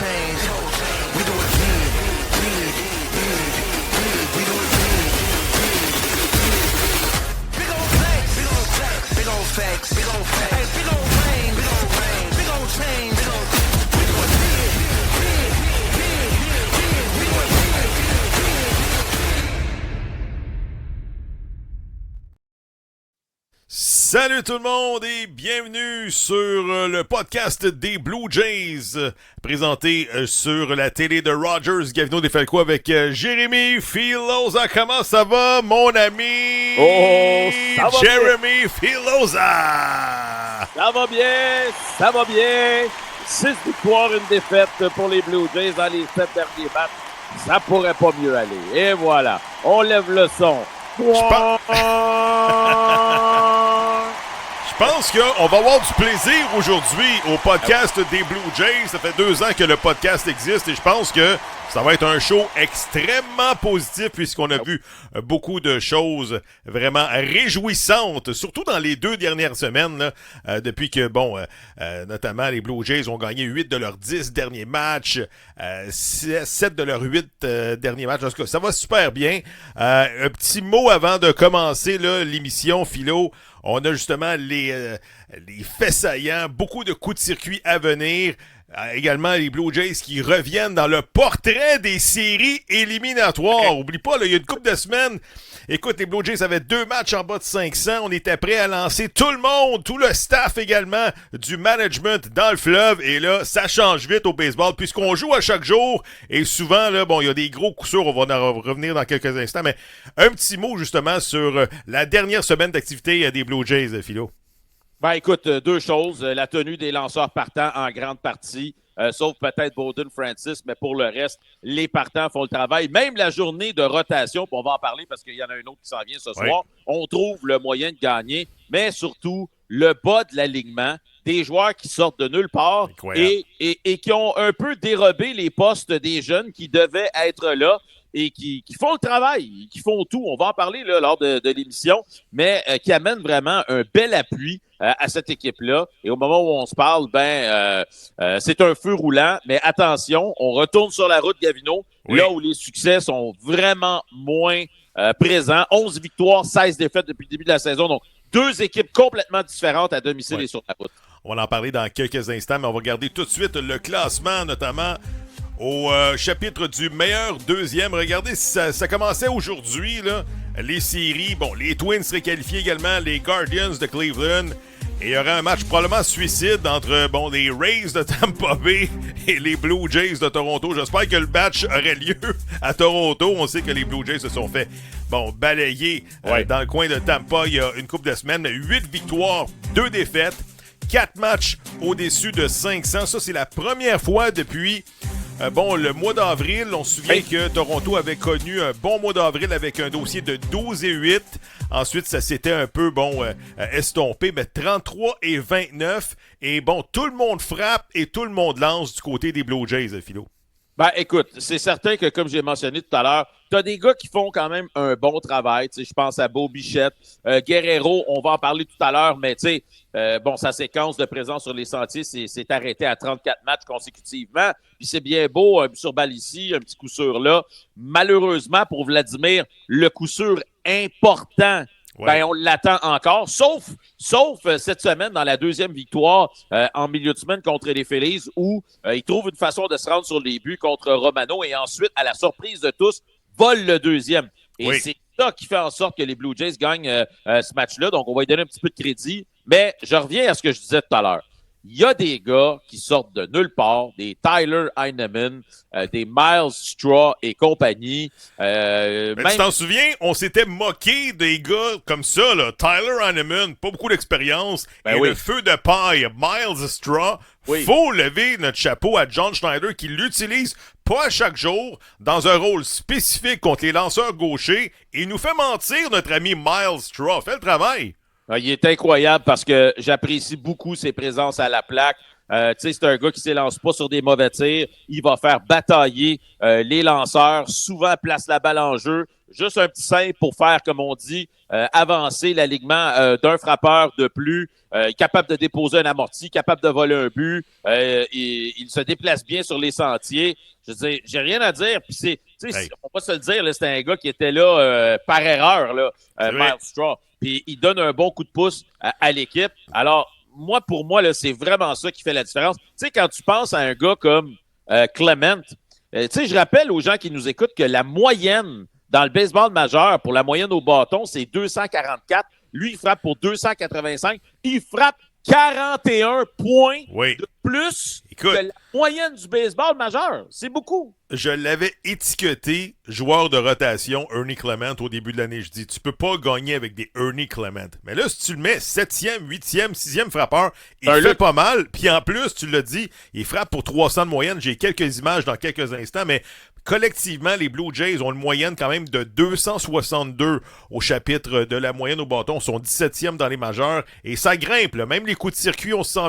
change. We do it big, big, big, big. We do it big, big, big. Big old facts, big old facts, big old facts, big old facts. Hey, big old rain, big old rain, big old change, big old. We do it big, big, big, big. We do it big, big. Salut tout le monde et bienvenue sur le podcast des Blue Jays, présenté sur la télé de Rogers Gavino Defalco avec Jérémy Filosa. Comment ça va, mon ami? Oh, ça va Jérémy Filosa! Ça va bien. 6 victoires, 1 défaite pour les Blue Jays dans les 7 derniers matchs. Ça pourrait pas mieux aller. Et voilà, on lève le son. Je pense qu'on va avoir du plaisir aujourd'hui au podcast des Blue Jays. Ça fait 2 ans que le podcast existe et je pense que ça va être un show extrêmement positif puisqu'on a vu beaucoup de choses vraiment réjouissantes, surtout dans les 2 dernières semaines, là, depuis que, notamment les Blue Jays ont gagné 8 de leurs 10 derniers matchs, 7 de leurs 8 derniers matchs. En tout cas, ça va super bien. Un petit mot avant de commencer là, l'émission, Philo. On a justement les faits saillants, beaucoup de coups de circuit à venir. Également les Blue Jays qui reviennent dans le portrait des séries éliminatoires. Oublie pas, là, il y a une couple de semaines. Écoute, les Blue Jays avaient 2 matchs en bas de 500. On était prêts à lancer tout le monde, tout le staff également du management dans le fleuve. Et là, ça change vite au baseball puisqu'on joue à chaque jour. Et souvent, là, il y a des gros coups sûrs. On va en revenir dans quelques instants. Mais un petit mot justement sur la dernière semaine d'activité des Blue Jays, Philo. Ben écoute, 2 choses. La tenue des lanceurs partants en grande partie, sauf peut-être Bowden Francis, mais pour le reste, les partants font le travail. Même la journée de rotation, puis on va en parler parce qu'il y en a un autre qui s'en vient ce soir, on trouve le moyen de gagner, mais surtout le bas de l'alignement, des joueurs qui sortent de nulle part et qui ont un peu dérobé les postes des jeunes qui devaient être là. Et qui font le travail, qui font tout. On va en parler là, lors de l'émission, mais qui amènent vraiment un bel appui à cette équipe-là. Et au moment où on se parle, c'est un feu roulant. Mais attention, on retourne sur la route Gavino, là où les succès sont vraiment moins présents. 11 victoires, 16 défaites depuis le début de la saison. Donc, 2 équipes complètement différentes à domicile et sur la route. On va en parler dans quelques instants, mais on va regarder tout de suite le classement, notamment au chapitre du meilleur deuxième. Regardez, ça commençait aujourd'hui, là. Les séries, les Twins seraient qualifiés également, les Guardians de Cleveland. Et il y aurait un match probablement suicide entre les Rays de Tampa Bay et les Blue Jays de Toronto. J'espère que le match aurait lieu à Toronto. On sait que les Blue Jays se sont fait balayer dans le coin de Tampa il y a une couple de semaines. 8 victoires, 2 défaites, 4 matchs au-dessus de 500. Ça, c'est la première fois depuis le mois d'avril. On se souvient que Toronto avait connu un bon mois d'avril avec un dossier de 12-8. Ensuite, ça s'était un peu estompé, mais 33-29. Et tout le monde frappe et tout le monde lance du côté des Blue Jays, Philo. Ben, écoute, c'est certain que, comme j'ai mentionné tout à l'heure, tu as des gars qui font quand même un bon travail. Tu sais, je pense à Beau Bichette. Guerrero, on va en parler tout à l'heure, mais tu sais, sa séquence de présence sur les sentiers s'est arrêtée à 34 matchs consécutivement. Puis c'est bien beau, un but sur balle ici, un petit coup sûr là. Malheureusement, pour Vladimir, le coup sûr important, on l'attend encore, sauf cette semaine dans la 2e victoire en milieu de semaine contre les Phillies où il trouve une façon de se rendre sur les buts contre Romano et ensuite, à la surprise de tous, vole le 2e. Et c'est ça qui fait en sorte que les Blue Jays gagnent ce match-là. Donc, on va lui donner un petit peu de crédit. Mais je reviens à ce que je disais tout à l'heure. Il y a des gars qui sortent de nulle part, des Tyler Heineman, des Miles Straw et compagnie. Tu t'en souviens, on s'était moqué des gars comme ça, là. Tyler Heineman, pas beaucoup d'expérience, le feu de paille, Miles Straw. Faut lever notre chapeau à John Schneider qui l'utilise pas à chaque jour dans un rôle spécifique contre les lanceurs gauchers et nous fait mentir notre ami Miles Straw. Fait le travail. Il est incroyable parce que j'apprécie beaucoup ses présences à la plaque. C'est un gars qui ne s'élance pas sur des mauvais tirs. Il va faire batailler les lanceurs. Souvent, place la balle en jeu. juste un petit simple pour faire, comme on dit, avancer l'alignement d'un frappeur de plus, capable de déposer un amorti, capable de voler un but. Il se déplace bien sur les sentiers. Je veux dire, j'ai rien à dire. Puis on va se le dire, là, c'était un gars qui était là par erreur, là, Miles Straw. Puis il donne un bon coup de pouce à l'équipe. Alors, pour moi, là, c'est vraiment ça qui fait la différence. Tu sais, quand tu penses à un gars comme Clement, tu sais, je rappelle aux gens qui nous écoutent que la moyenne dans le baseball majeur, pour la moyenne au bâton, c'est 244. Lui, il frappe pour 285. Il frappe 41 points de plus que la moyenne du baseball majeur. C'est beaucoup. Je l'avais étiqueté joueur de rotation Ernie Clement au début de l'année. Je dis, tu peux pas gagner avec des Ernie Clement. Mais là, si tu le mets 7e, 8e, 6e frappeur, il fait pas mal. Puis en plus, tu l'as dit, il frappe pour 300 de moyenne. J'ai quelques images dans quelques instants, mais collectivement, les Blue Jays ont une moyenne quand même de 262 au chapitre de la moyenne au bâton. Ils sont 17e dans les majeurs et ça grimpe. Là. Même les coups de circuit, on se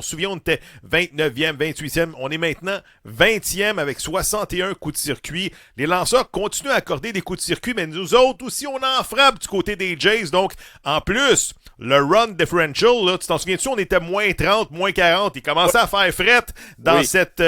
souvient, on était 29e, 28e. On est maintenant 20e avec 61 coups de circuit. Les lanceurs continuent à accorder des coups de circuit, mais nous autres aussi, on en frappe du côté des Jays. Donc, en plus, le run differential, là, tu t'en souviens-tu, on était moins 30, moins 40. Il commençait à faire fret dans cette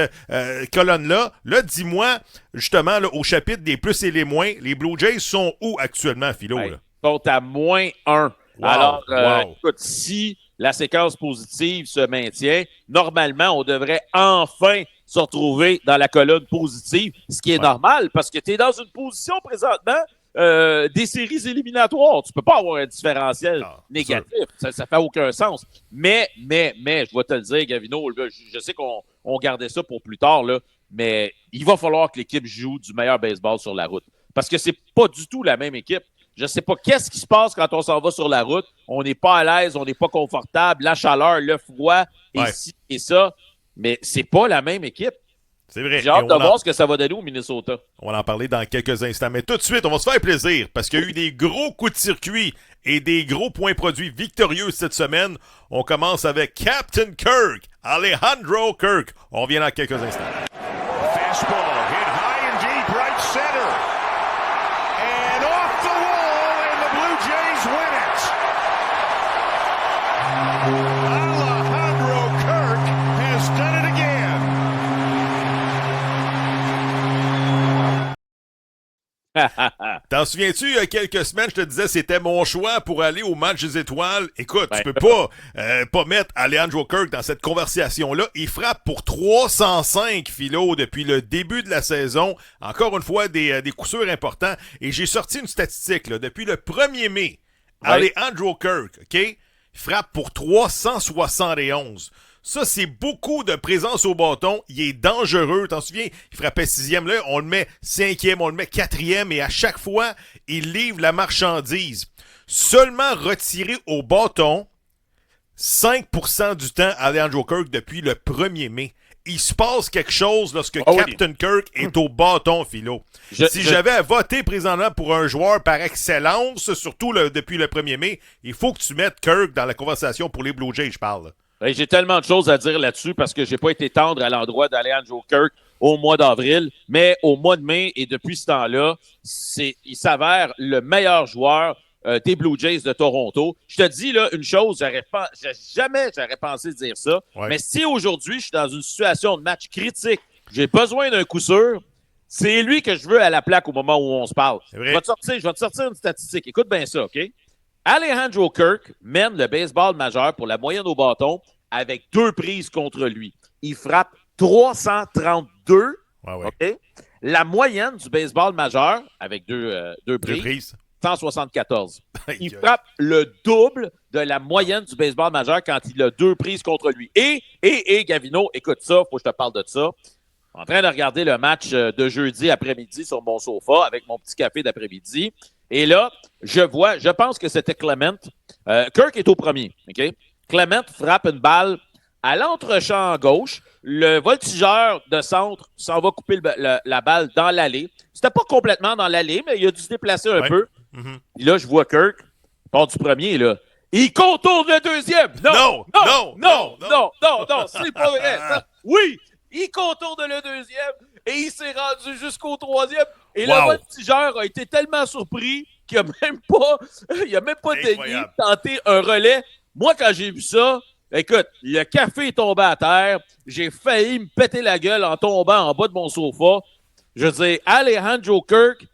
colonne-là. Là, dis-moi, justement, là, au chapitre des plus et les moins, les Blue Jays sont où actuellement, Philo? Là? Ils sont à moins 1. Wow, Alors, wow. écoute, si la séquence positive se maintient, normalement, on devrait enfin se retrouver dans la colonne positive, ce qui est normal parce que tu es dans une position présentement des séries éliminatoires. Tu peux pas avoir un différentiel négatif. Ça fait aucun sens. Mais, je vais te le dire, Gavino, je sais qu'on gardait ça pour plus tard, là, mais il va falloir que l'équipe joue du meilleur baseball sur la route. Parce que c'est pas du tout la même équipe. Je sais pas qu'est-ce qui se passe quand on s'en va sur la route. On n'est pas à l'aise, on n'est pas confortable, la chaleur, le froid, et ci et ça. Mais c'est pas la même équipe. C'est vrai. J'ai hâte de voir ce que ça va donner au Minnesota. On va en parler dans quelques instants. Mais tout de suite, on va se faire plaisir parce qu'il y a eu des gros coups de circuit et des gros points produits victorieux cette semaine. On commence avec Captain Kirk, Alejandro Kirk. On revient dans quelques instants. Fastball hit high and deep right center. And off the wall, and the Blue Jays win it. Alejandro Kirk has done it again. T'en souviens-tu, il y a quelques semaines, je te disais c'était mon choix pour aller au match des étoiles. Écoute, tu peux pas mettre Alejandro Kirk dans cette conversation-là. Il frappe pour 305 Philo depuis le début de la saison. Encore une fois, des coups sûrs importants. Et j'ai sorti une statistique, là, depuis le 1er mai. Alejandro Kirk, OK? Il frappe pour 371. Ça, c'est beaucoup de présence au bâton. Il est dangereux. T'en souviens? Il frappait 6e. Là, on le met 5e, on le met 4e. Et à chaque fois, il livre la marchandise. Seulement retiré au bâton 5% du temps à Alejandro Kirk depuis le 1er mai. Il se passe quelque chose lorsque Captain Kirk est au bâton, Philo. Si j'avais à voter présentement pour un joueur par excellence, surtout depuis le 1er mai, il faut que tu mettes Kirk dans la conversation pour les Blue Jays, je parle. J'ai tellement de choses à dire là-dessus parce que j'ai pas été tendre à l'endroit d'Alejandro Kirk au mois d'avril, mais au mois de mai et depuis ce temps-là, il s'avère le meilleur joueur des Blue Jays de Toronto. Je te dis là une chose, jamais j'aurais pensé dire ça, mais si aujourd'hui je suis dans une situation de match critique, j'ai besoin d'un coup sûr, c'est lui que je veux à la plaque au moment où on se parle. Je vais te sortir une statistique. Écoute bien ça, OK? Alejandro Kirk mène le baseball majeur pour la moyenne au bâton avec 2 prises contre lui. Il frappe 332. Okay? La moyenne du baseball majeur avec deux prises, 174. Il frappe le double de la moyenne du baseball majeur quand il a 2 prises contre lui. Et Gavino, écoute ça, faut que je te parle de ça. En train de regarder le match de jeudi après-midi sur mon sofa avec mon petit café d'après-midi. Et là, je pense que c'était Clement. Kirk est au premier. Okay? Clement frappe une balle à l'entrechamp gauche. Le voltigeur de centre s'en va couper la balle dans l'allée. C'était pas complètement dans l'allée, mais il a dû se déplacer un peu. Mm-hmm. Et là, je vois Kirk, il part du premier, là. Il contourne le deuxième. Non, c'est pas vrai. Oui, il contourne le deuxième et il s'est rendu jusqu'au troisième. Et Wow. le voltigeur a été tellement surpris qu'il n'a même pas daigné Incroyable. tenter un relais. Moi, quand j'ai vu ça, écoute, le café est tombé à terre. J'ai failli me péter la gueule en tombant en bas de mon sofa. Je veux dire, Alejandro Kirk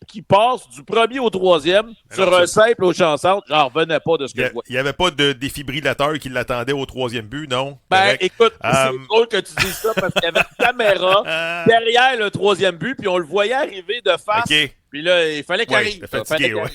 qui passe du premier au troisième sur un simple au champ centre, j'en revenais pas de ce que je vois. Il n'y avait pas de défibrillateur qui l'attendait au troisième but, non? Ben, Correct. écoute, c'est drôle que tu dises ça parce qu'il y avait une caméra derrière le troisième but, puis on le voyait arriver de face. OK. Puis là, il fallait qu'il Ouais, arrive. j'étais fatigué, ouais.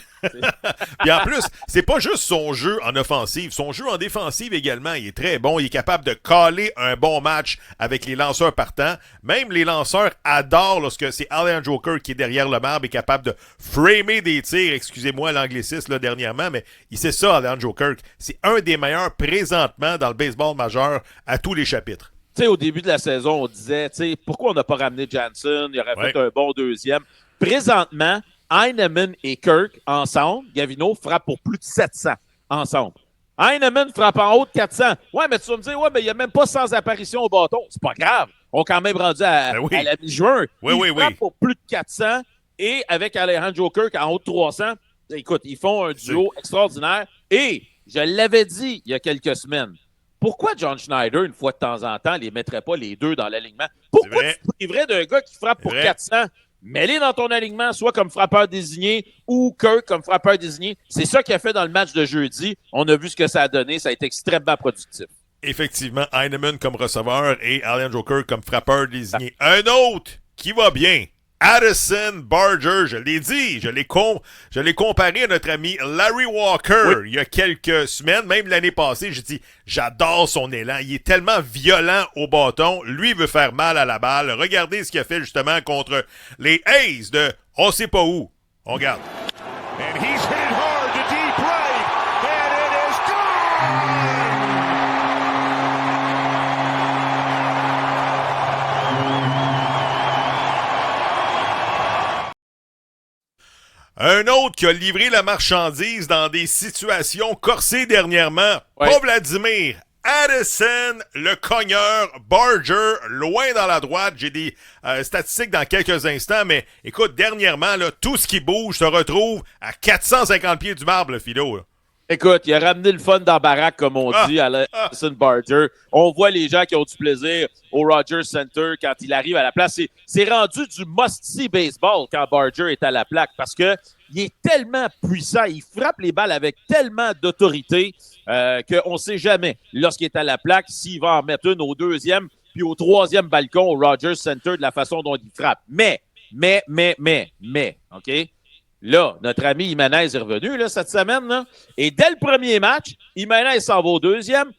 Puis en plus, c'est pas juste son jeu en offensive, son jeu en défensive également, il est très bon, il est capable de caler un bon match avec les lanceurs partants. Même les lanceurs adorent lorsque c'est Alejandro Kirk qui est derrière le marbre et capable de framer des tirs, excusez-moi l'anglicisme là dernièrement, mais il sait ça, Alejandro Kirk. C'est un des meilleurs présentement dans le baseball majeur à tous les chapitres. Tu sais, au début de la saison, on disait, tu sais, pourquoi on n'a pas ramené Jansen? Il aurait fait un bon deuxième. Présentement, Heinemann et Kirk, ensemble, Gavino, frappent pour plus de 700 ensemble. Heinemann frappe en haut de 400. Ouais, mais tu vas me dire, ouais, mais il n'y a même pas 100 apparitions au bâton. C'est pas grave. On est quand même rendu à la mi-juin. Il frappe pour plus de 400 et avec Alejandro Kirk en haut de 300. Écoute, ils font un duo extraordinaire. Et je l'avais dit il y a quelques semaines. Pourquoi John Schneider, une fois de temps en temps, ne les mettrait pas les deux dans l'alignement? Pourquoi tu priverais d'un gars qui frappe pour 400? Mets-les dans ton alignement, soit comme frappeur désigné ou Kirk comme frappeur désigné. C'est ça qu'il a fait dans le match de jeudi. On a vu ce que ça a donné. Ça a été extrêmement productif. Effectivement, Heinemann comme receveur et Alejandro Kirk comme frappeur désigné. Un autre qui va bien, Addison Barger, je l'ai dit, je l'ai comparé à notre ami Larry Walker il y a quelques semaines, même l'année passée, j'ai dit, j'adore son élan, il est tellement violent au bâton, lui veut faire mal à la balle, regardez ce qu'il a fait justement contre les A's de on sait pas où, on regarde. And he's hit it hard to deep right, and it is gone! Un autre qui a livré la marchandise dans des situations corsées dernièrement, pas Vladimir, Addison, le cogneur, Barger, loin dans la droite. J'ai des statistiques dans quelques instants, mais écoute, dernièrement, là, tout ce qui bouge se retrouve à 450 pieds du marbre, le Philo. Là. Écoute, il a ramené le fun dans la baraque, comme on dit, à Addison Barger. On voit les gens qui ont du plaisir au Rogers Center quand il arrive à la place. C'est rendu du must-see baseball quand Barger est à la plaque parce que il est tellement puissant, il frappe les balles avec tellement d'autorité qu'on ne sait jamais, lorsqu'il est à la plaque, s'il va en mettre une au deuxième puis au troisième balcon au Rogers Center de la façon dont il frappe. Mais, OK? Là, notre ami Jimenez est revenu là, cette semaine. Là, et dès le premier match, Jimenez s'en va au deuxième.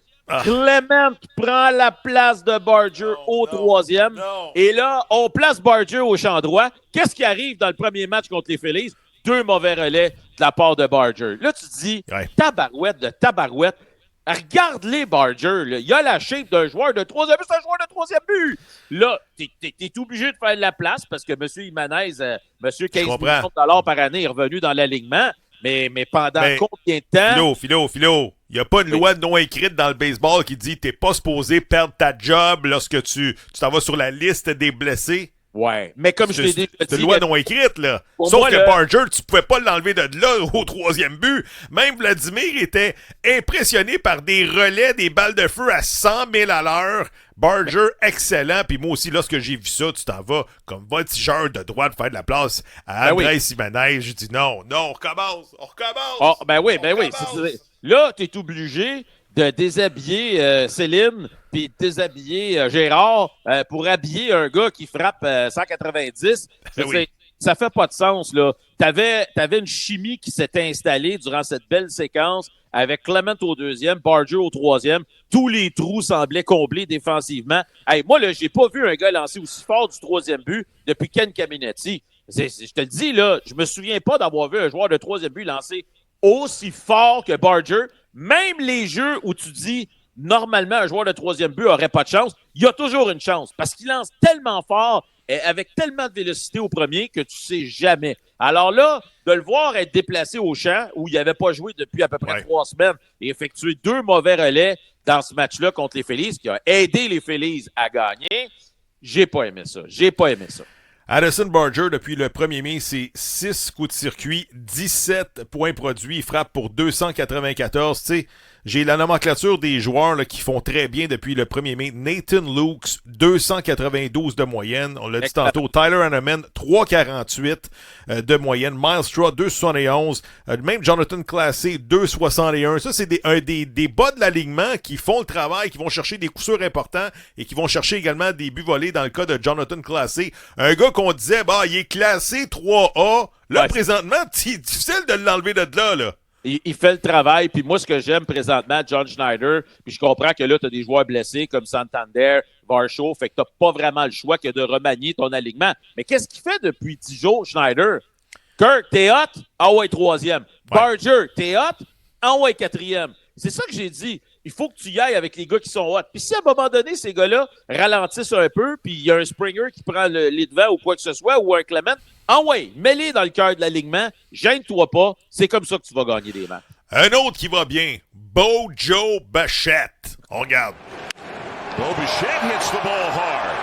Clement prend la place de Barger au troisième. Et là, on place Barger au champ droit. Qu'est-ce qui arrive dans le premier match contre les Phillies? 2 mauvais relais de la part de Barger. Là, tu te dis, tabarouette de tabarouette. Regarde-les, Barger. Là. Il a la shape d'un joueur de troisième but. C'est un joueur de troisième but. Là, t'es obligé de faire de la place parce que M. Jimenez, M. 15 millions de dollars par année est revenu dans l'alignement. Mais pendant combien de temps? Philo. Il n'y a pas une loi non écrite dans le baseball qui dit que tu n'es pas supposé perdre ta job lorsque tu t'en vas sur la liste des blessés. Ouais, mais comme je l'ai dit... C'est une loi non écrite, là. Sauf que Barger, tu pouvais pas l'enlever de là au troisième but. Même Vladimir était impressionné par des relais, des balles de feu à 100 000 à l'heure. Barger, excellent. Puis moi aussi, lorsque j'ai vu ça, tu t'en vas comme voltigeur de droite faire de la place à Andrés Jimenez. Je dis non, on recommence. Oh, ben oui. Là, tu es obligé de déshabiller Céline puis de déshabiller Gérard pour habiller un gars qui frappe 190. Ça fait pas de sens, là. T'avais une chimie qui s'était installée durant cette belle séquence avec Clement au deuxième, Barger au troisième. Tous les trous semblaient comblés défensivement. Hey, moi, là, j'ai pas vu un gars lancer aussi fort du troisième but depuis Ken Caminetti. Je te le dis, là, je me souviens pas d'avoir vu un joueur de troisième but lancer aussi fort que Barger. Même les jeux où tu dis normalement un joueur de troisième but n'aurait pas de chance, il y a toujours une chance parce qu'il lance tellement fort et avec tellement de vélocité au premier que tu sais jamais. Alors là, de le voir être déplacé au champ où il n'avait pas joué depuis à peu près 3 semaines et effectuer 2 mauvais relais dans ce match-là contre les Phillies qui a aidé les Phillies à gagner, j'ai pas aimé ça. Addison Barger, depuis le 1er mai, c'est 6 coups de circuit, 17 points produits, il frappe pour 294. Tu sais, j'ai la nomenclature des joueurs là, qui font très bien depuis le 1er mai. Nathan Lukes, 292 de moyenne. On l'a dit tantôt. Tyler Hanneman, 348 de moyenne. Miles Straw, 271. Même Jonathan Classé, 261. Ça, c'est des bas de l'alignement qui font le travail, qui vont chercher des coups sûrs importants et qui vont chercher également des buts volés dans le cas de Jonathan Classé. Un gars qu'on disait, bah, il est classé 3A. Là, présentement, c'est difficile de l'enlever de là. Il fait le travail. Puis moi, ce que j'aime présentement, John Schneider, puis je comprends que là, tu as des joueurs blessés comme Santander, Varsho, fait que tu n'as pas vraiment le choix que de remanier ton alignement. Mais qu'est-ce qu'il fait depuis 10 jours, Schneider? Kirk, t'es hot? Ah ouais, 3e. Barger, t'es hot? Ah ouais, 4e. C'est ça que j'ai dit. Il faut que tu y ailles avec les gars qui sont hot. Puis si à un moment donné, ces gars-là ralentissent un peu, puis il y a un Springer qui prend les devants ou quoi que ce soit, ou un Clement, ah ouais, mets-les dans le cœur de l'alignement, gêne-toi pas, c'est comme ça que tu vas gagner des matchs. Un autre qui va bien, Bo-Joe Bichette. On regarde. Bo Bichette hits the ball hard.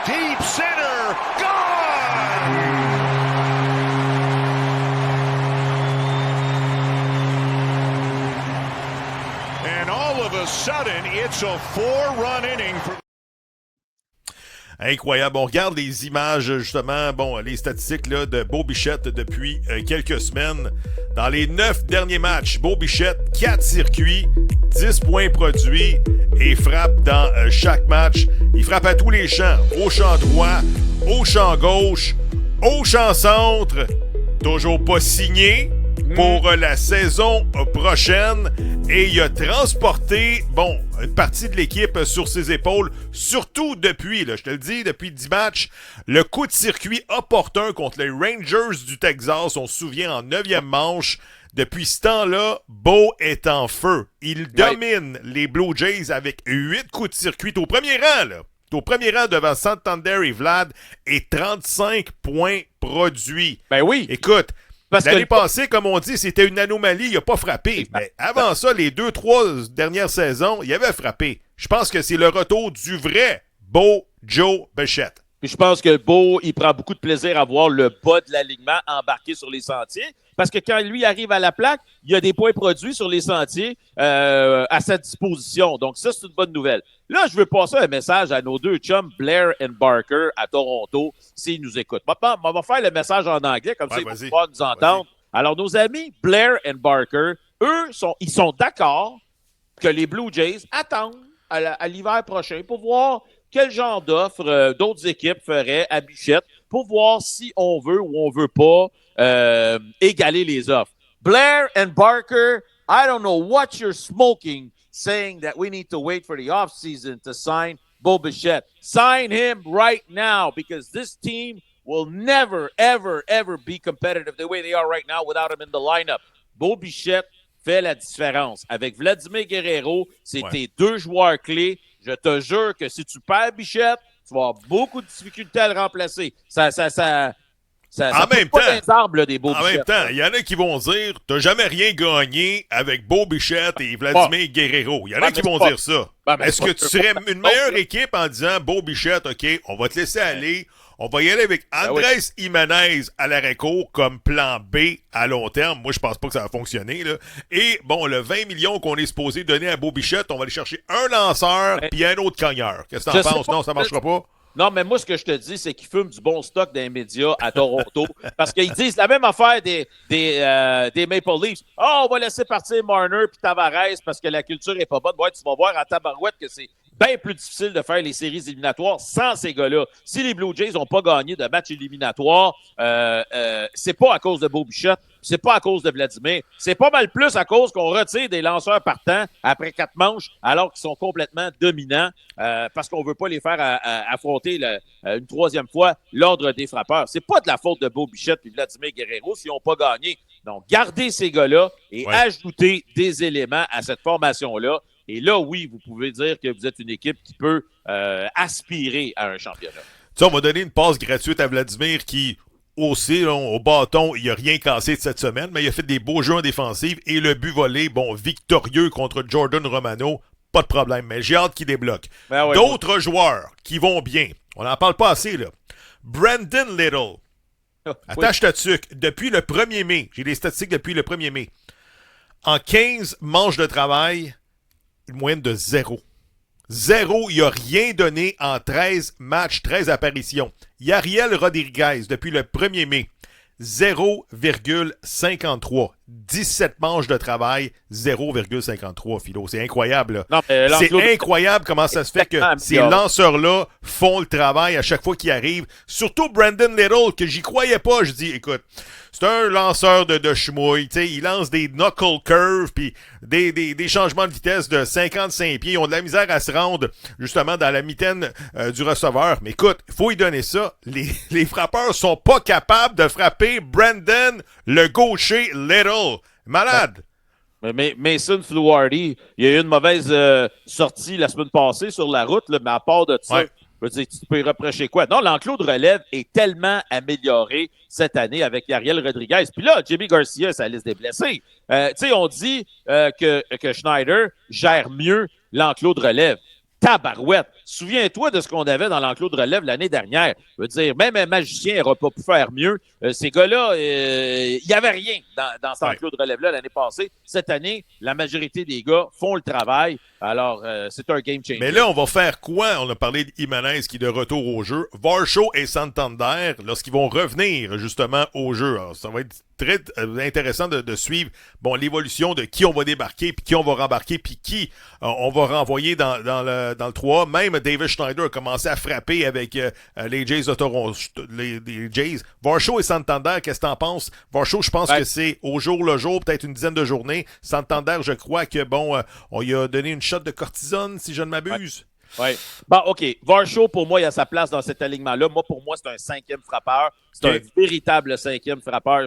Deep center, gone! And all of a sudden, it's a 4-run inning for... Incroyable. On regarde les images, justement, les statistiques là, de Bo Bichette depuis quelques semaines. Dans les 9 derniers matchs, Bo Bichette, 4 circuits, 10 points produits et frappe dans chaque match. Il frappe à tous les champs. Au champ droit, au champ gauche, au champ centre. Toujours pas signé pour la saison prochaine. Et il a transporté, une partie de l'équipe sur ses épaules, surtout depuis, je te le dis, depuis 10 matchs, le coup de circuit opportun contre les Rangers du Texas, on se souvient, en 9e manche. Depuis ce temps-là, Bo est en feu. Il domine les Blue Jays avec 8 coups de circuit au premier rang, là. Au premier rang devant Santander et Vlad et 35 points produits. Ben oui. Écoute, l'année passée, comme on dit, c'était une anomalie, il n'a pas frappé. Mais avant ça, les 2-3 dernières saisons, il avait frappé. Je pense que c'est le retour du vrai Bo-Joe Bichette. Puis je pense que Bo, il prend beaucoup de plaisir à voir le bas de l'alignement embarqué sur les sentiers. Parce que quand lui arrive à la plaque, il y a des points produits sur les sentiers à sa disposition. Donc ça, c'est une bonne nouvelle. Là, je veux passer un message à nos deux chums, Blair et Barker, à Toronto, s'ils nous écoutent. Maintenant, on va faire le message en anglais, comme ça ils vont pouvoir nous entendre. Alors, nos amis Blair et Barker, eux, ils sont d'accord que les Blue Jays attendent à l'hiver prochain pour voir quel genre d'offre d'autres équipes feraient à Bichette pour voir si on veut ou on veut pas égaler les offres. Blair and Barker, I don't know what you're smoking saying that we need to wait for the offseason to sign Bo Bichette. Sign him right now because this team will never, ever, ever be competitive the way they are right now without him in the lineup. Bo Bichette fait la différence. Avec Vladimir Guerrero, c'est tes deux joueurs clés. Je te jure que si tu perds Bichette, tu vas avoir beaucoup de difficultés à le remplacer. Ça en même temps, pas des arbres, là, des Bo en Bichette. même temps, il y en a qui vont dire t'as jamais rien gagné avec Bo Bichette et Vladimir Guerrero. Il y en a qui vont dire ça. Est-ce que tu serais une meilleure équipe en disant Bo Bichette, OK, on va te laisser aller, on va y aller avec Andrés Jiménez à l'arrêt-court comme plan B à long terme. Moi, je pense pas que ça va fonctionner. Là. Et le 20 millions qu'on est supposé donner à Bo Bichette, on va aller chercher un lanceur puis un autre cogneur. Qu'est-ce que t'en penses? Non, ça marchera pas? Non, mais moi, ce que je te dis, c'est qu'ils fument du bon stock dans les médias à Toronto. Parce qu'ils disent la même affaire des Maple Leafs. On va laisser partir Marner puis Tavares parce que la culture est pas bonne. Ouais, tu vas voir à tabarouette que c'est bien plus difficile de faire les séries éliminatoires sans ces gars-là. Si les Blue Jays n'ont pas gagné de match éliminatoire, c'est pas à cause de Bo Bichette, c'est pas à cause de Vladimir. C'est pas mal plus à cause qu'on retire des lanceurs partants après 4 manches alors qu'ils sont complètement dominants parce qu'on veut pas les faire affronter une troisième fois l'ordre des frappeurs. C'est pas de la faute de Bo Bichette et Vladimir Guerrero s'ils n'ont pas gagné. Donc, gardez ces gars-là et ajoutez des éléments à cette formation-là. Et là, oui, vous pouvez dire que vous êtes une équipe qui peut aspirer à un championnat. Tu sais, on va donner une passe gratuite à Vladimir qui, aussi, là, au bâton, il n'a rien cassé de cette semaine, mais il a fait des beaux jeux en défensive et le but volé, victorieux contre Jordan Romano, pas de problème, mais j'ai hâte qu'il débloque. D'autres joueurs qui vont bien, on n'en parle pas assez, là. Brandon Little. Oui. Attache ta tuque. Depuis le 1er mai, j'ai les statistiques depuis le 1er mai. En 15 manches de travail, une moyenne de 0. 0, il n'a rien donné en 13 matchs, 13 apparitions. Yariel Rodriguez, depuis le 1er mai, 0,53. 17 manches de travail, 0,53, Philo. C'est incroyable, là. Non, mais C'est incroyable comment ça se fait que ces lanceurs-là font le travail à chaque fois qu'ils arrivent. Surtout Brandon Little, que j'y croyais pas. Je dis, écoute, c'est un lanceur de chemouille. Il lance des knuckle curves puis des changements de vitesse de 55 pieds. Ils ont de la misère à se rendre justement dans la mitaine du receveur. Mais écoute, il faut y donner ça. Les frappeurs sont pas capables de frapper Brandon, le gaucher Little. Malade! Mais Mason Fluharty, il y a eu une mauvaise sortie la semaine passée sur la route, là, mais à part de ça, je veux dire, tu peux y reprocher quoi? Non, l'enclos de relève est tellement amélioré cette année avec Ariel Rodriguez. Puis là, Jimmy Garcia, ça liste des blessés. Tu sais, on dit que Schneider gère mieux l'enclos de relève. Tabarouette! Souviens-toi de ce qu'on avait dans l'enclos de relève l'année dernière. Je veux dire, même un magicien n'aurait pas pu faire mieux. Ces gars-là, il n'y avait rien dans cet enclos de relève-là l'année passée. Cette année, la majorité des gars font le travail. Alors, c'est un game changer. Mais là, on va faire quoi? On a parlé d'Imanez qui est de retour au jeu. Varsho et Santander, lorsqu'ils vont revenir justement au jeu. Alors, ça va être très intéressant de suivre l'évolution de qui on va débarquer, puis qui on va rembarquer, puis qui on va renvoyer dans le 3. Même David Schneider a commencé à frapper avec les Jays de Toronto. Les Jays. Varsho et Santander, qu'est-ce que t'en penses? Varsho, je pense que c'est au jour le jour, peut-être une dizaine de journées. Santander, je crois que on lui a donné une shot de cortisone, si je ne m'abuse. Oui. Bon, OK. Varsho, pour moi, il a sa place dans cet alignement-là. Moi, pour moi, c'est un 5e frappeur. C'est un véritable 5e frappeur,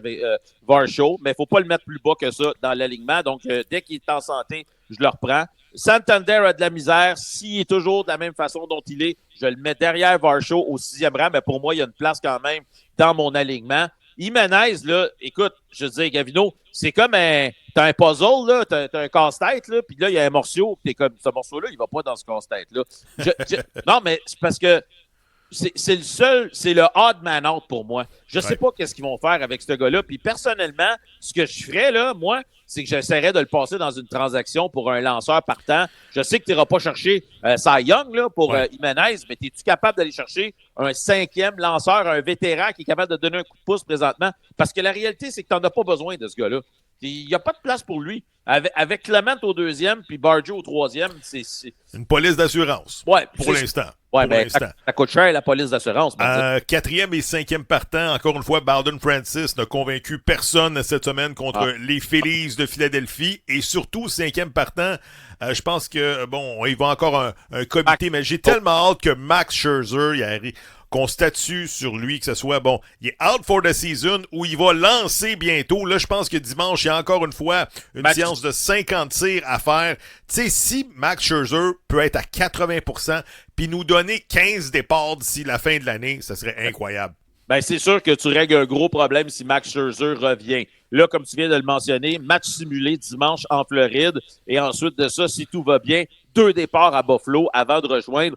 Varsho. Mais il ne faut pas le mettre plus bas que ça dans l'alignement. Donc, dès qu'il est en santé, je le reprends. Santander a de la misère. S'il est toujours de la même façon dont il est, je le mets derrière Varsho au 6e rang. Mais pour moi, il y a une place quand même dans mon alignement. Imanez, là, écoute, je veux dire, Gavino, c'est comme t'as un puzzle, là, t'as un casse-tête, là, puis là, il y a un morceau, t'es comme, ce morceau-là, il va pas dans ce casse-tête-là. Non, mais c'est parce que c'est le seul, c'est le odd man out pour moi. Je sais pas qu'est-ce qu'ils vont faire avec ce gars-là, puis personnellement, ce que je ferais, là, moi, c'est que j'essaierais de le passer dans une transaction pour un lanceur partant. Je sais que tu n'iras pas chercher Cy Young là, pour Imanez, mais es-tu capable d'aller chercher un 5e lanceur, un vétéran qui est capable de donner un coup de pouce présentement? Parce que la réalité, c'est que tu n'en as pas besoin de ce gars-là. Il n'y a pas de place pour lui. Avec Clement au 2e puis Barjo au 3e, c'est... Une police d'assurance. Ouais, pour l'instant. Ouais, mais ça coûte cher, la police d'assurance. 4e et 5e partant, encore une fois, Bowden Francis n'a convaincu personne cette semaine contre les Phillies de Philadelphie. Et surtout, 5e partant, je pense que, il va encore un comité, mais j'ai tellement hâte que Max Scherzer, qu'on statue sur lui, que ce soit, il est out for the season ou il va lancer bientôt. Là, je pense que dimanche, il y a encore une fois une séance de 50 tirs à faire. Tu sais, si Max Scherzer peut être à 80% puis nous donner 15 départs d'ici la fin de l'année, ça serait incroyable. Ben, c'est sûr que tu règles un gros problème si Max Scherzer revient. Là, comme tu viens de le mentionner, match simulé dimanche en Floride. Et ensuite de ça, si tout va bien, 2 départs à Buffalo avant de rejoindre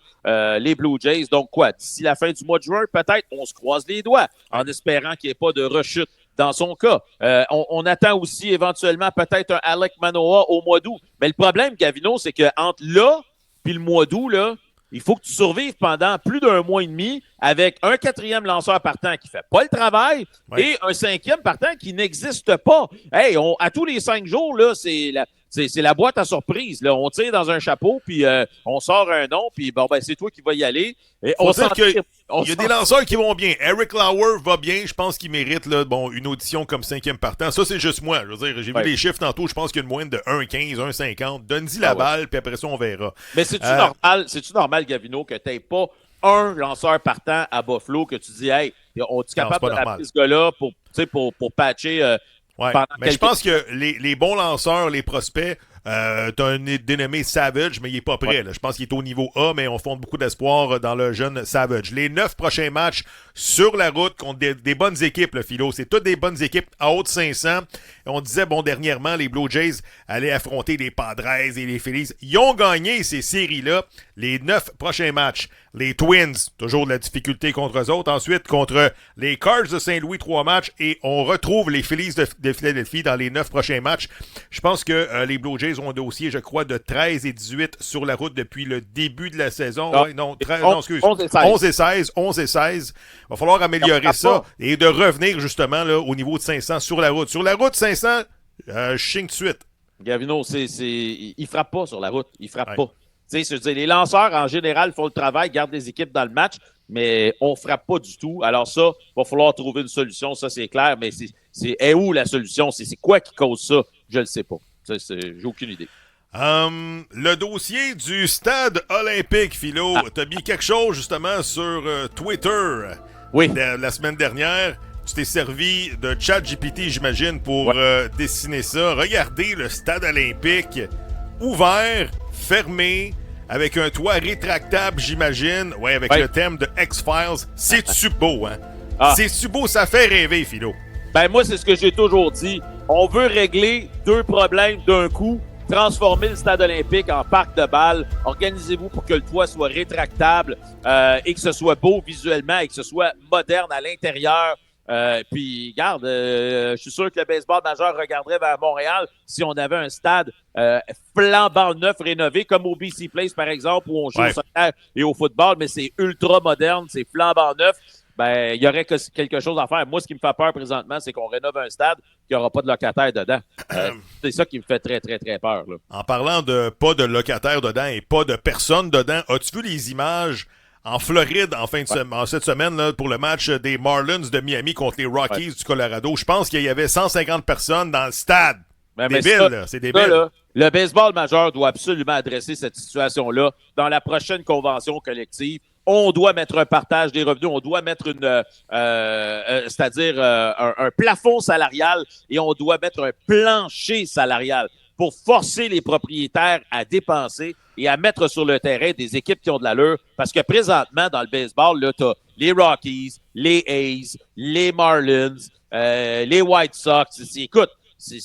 les Blue Jays. Donc quoi, d'ici la fin du mois de juin, peut-être, on se croise les doigts en espérant qu'il n'y ait pas de rechute dans son cas. On attend aussi éventuellement peut-être un Alek Manoah au mois d'août. Mais le problème, Gavino, c'est qu'entre là puis le mois d'août, là, il faut que tu survives pendant plus d'1 mois et demi avec un 4e lanceur partant qui fait pas le travail et un 5e partant qui n'existe pas. Hey, à tous les 5 jours, là, c'est la boîte à surprise. Là. On tire dans un chapeau, puis on sort un nom, puis c'est toi qui vas y aller. Et il y a des lanceurs qui vont bien. Eric Lauer va bien. Je pense qu'il mérite une audition comme 5e partant. Ça, c'est juste moi. Je veux dire, j'ai vu les chiffres tantôt. Je pense qu'il y a une moyenne de 1,15, 1,50. Donne-y la balle, puis après ça, on verra. Mais c'est-tu normal, Gavino, que tu n'aies pas un lanceur partant à Buffalo que tu dis, hey, on est capable de rappeler ce gars-là pour patcher mais je pense que les bons lanceurs, les prospects, t'as un dénommé Savage, mais il est pas prêt. Là. Je pense qu'il est au niveau A, mais on fonde beaucoup d'espoir dans le jeune Savage. Les 9 prochains matchs sur la route contre des bonnes équipes, le Philo. C'est toutes des bonnes équipes à haute 500. Et on disait, dernièrement, les Blue Jays allaient affronter les Padres et les Phillies. Ils ont gagné ces séries-là. Les 9 prochains matchs les Twins, toujours de la difficulté contre eux autres. Ensuite, contre les Cards de Saint-Louis, 3 matchs. Et on retrouve les Phillies de Philadelphie dans les 9 prochains matchs. Je pense que les Blue Jays ont un dossier, je crois, de 13 et 18 sur la route depuis le début de la saison. Non, Ouais, non, 11 et 16. 11 et 16. Il va falloir améliorer ça et de revenir justement là, au niveau de 500 sur la route. Sur la route, 500, je signe tout de suite. Gavino, il frappe pas sur la route. Il frappe Ouais. pas. Tu sais, je veux dire, les lanceurs, en général, font le travail, gardent les équipes dans le match, mais on frappe pas du tout. Alors ça, il va falloir trouver une solution, ça c'est clair, mais est où la solution? C'est quoi qui cause ça? Je le sais pas. J'ai aucune idée. Le dossier du stade olympique, Philo. T'as mis quelque chose justement sur Twitter Oui. la semaine dernière. Tu t'es servi de ChatGPT, j'imagine, pour dessiner ça. Regardez le stade olympique ouvert, fermé, avec un toit rétractable, j'imagine. Ouais, avec le thème de X-Files. C'est-tu beau, hein? Ah. C'est-tu beau? Ça fait rêver, Philo. Ben moi, c'est ce que j'ai toujours dit. On veut régler 2 problèmes d'un coup. Transformer le stade olympique en parc de balles. Organisez-vous pour que le toit soit rétractable et que ce soit beau visuellement et que ce soit moderne à l'intérieur. Puis, regarde, je suis sûr que le baseball majeur regarderait vers Montréal si on avait un stade flambant neuf, rénové, comme au BC Place, par exemple, où on joue au soccer et au football, mais c'est ultra moderne, c'est flambant neuf. Ben, il y aurait quelque chose à faire. Moi, ce qui me fait peur présentement, c'est qu'on rénove un stade qu'il n'y aura pas de locataires dedans. C'est ça qui me fait très, très, très peur. Là. En parlant de pas de locataires dedans et pas de personnes dedans, as-tu vu les images en Floride en cette semaine là, pour le match des Marlins de Miami contre les Rockies du Colorado? Je pense qu'il y avait 150 personnes dans le stade. C'est débile. Là, le baseball majeur doit absolument adresser cette situation-là dans la prochaine convention collective. On doit mettre un partage des revenus, on doit mettre un plafond salarial et on doit mettre un plancher salarial pour forcer les propriétaires à dépenser et à mettre sur le terrain des équipes qui ont de l'allure. Parce que présentement, dans le baseball, là, t'as les Rockies, les A's, les Marlins, les White Sox. Écoute, c'est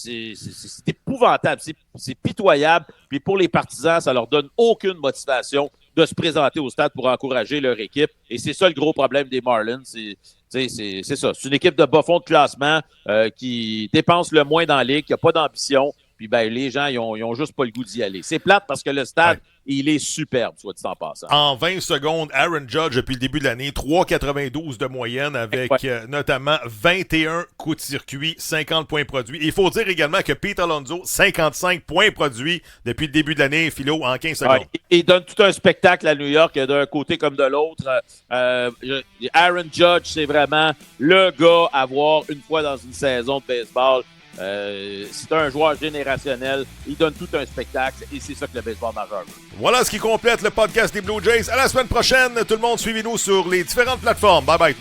épouvantable, c'est pitoyable. Puis pour les partisans, ça leur donne aucune motivation de se présenter au stade pour encourager leur équipe. Et c'est ça le gros problème des Marlins. C'est ça. C'est une équipe de bas fond de classement qui dépense le moins dans la ligue, qui n'a pas d'ambition. Puis ben, les gens, ils ont juste pas le goût d'y aller. C'est plate parce que le stade, il est superbe, soit dit en passant. En 20 secondes, Aaron Judge, depuis le début de l'année, 3,92 de moyenne avec notamment 21 coups de circuit, 50 points produits. Il faut dire également que Pete Alonso, 55 points produits depuis le début de l'année, Philo, en 15 secondes. Il donne tout un spectacle à New York, d'un côté comme de l'autre. Aaron Judge, c'est vraiment le gars à voir une fois dans une saison de baseball. C'est un joueur générationnel, il donne tout un spectacle et c'est ça que le baseball majeur veut. Voilà ce qui complète le podcast des Blue Jays. À la semaine prochaine, tout le monde, suivez-nous sur les différentes plateformes. Bye bye.